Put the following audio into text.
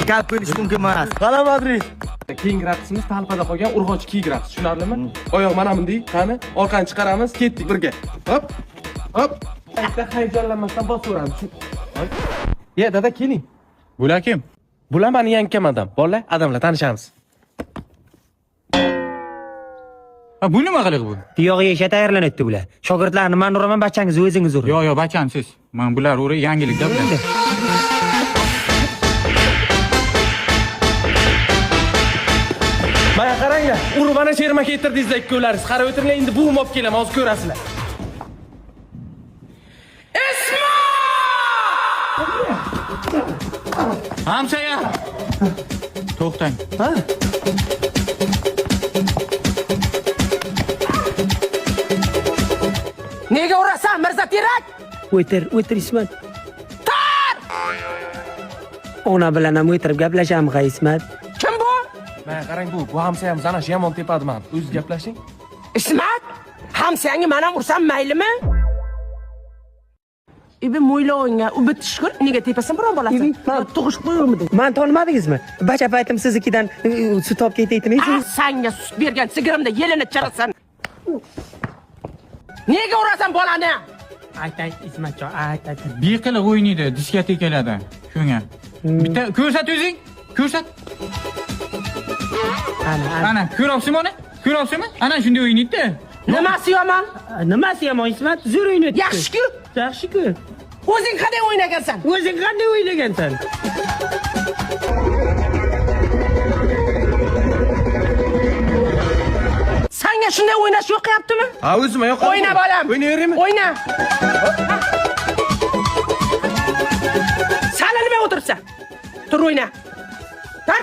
kalb bo'lishi mumkin emas. Qara Madrid. Keyingi raqsimiz talpada qolgan urg'ochi kiyik raqsi, tushunarlimi? Oyoq mana bunday, qani, orqani chiqaramiz, ketdik birga. Hop. Hop. Bitta hayajonlanmasdan bosaveramiz. Ye, dada keling. Bular kim? Bular meni yangi kamadam. Bolalar, adamlar tanishamiz. Ha, bu nima qiliq bu? Tuyog'i yesha tayyorlanibdi bular. Shogirdlarni men uraman, bachangiz o'zingiz uring. Yo, bacham siz. Men bular uri yangilikda bular. Mana qaranglar, urib mana sherma keltirdingizlar ikkovlaringiz. Qarab o'tiringlar, endi buvim olib kelaman, hozir ko'rasizlar. Hamshaya. To'xtang. Ha? Nega urasan, Mirza Terak? O'tir Ismat. Ona bilan ham o'tirib gaplashamiz, Ismat. Kim bu? Mana qarang bu hamsayam ana shu yomon tepadi men. O'zingiz gaplashing. Ismat? Hamsangi men ham ursam maylimi? Ibi mo'ylovingga u bitishkur, nega tepasan biron bolasi? Men tug'ish qo'yurmidi? Men tonimadingizmi? Bacha paytim siznikidan sut olib ketaytdingiz. Senga sut bergan sigirimda yelini chirasan. Nega urasan bolani? Ayt Ismatjon, ayt. Beqilib o'ynaydi diskotekalarda. Shunga. Bitta ko'rsat o'zing. Ko'rsat. Ana, ko'ryapsizmi uni? Ko'ryapsizmi? Ana shunday o'ynaydi-da. Nimasi yomon? Nimasi yomon Ismat? Zo'r o'ynayapti. Yaxshi-ku. Yaxshi-ku. O'zing qanday o'ynagansan? O'zing qanday o'ynagansan? Senga shunday o'ynash yo'qyaptimi? Ha, o'zim yo'q. O'yna bolam. O'ynayveraymi? O'yna. Sal nima o'tiribsan? Tur o'yna. Tur.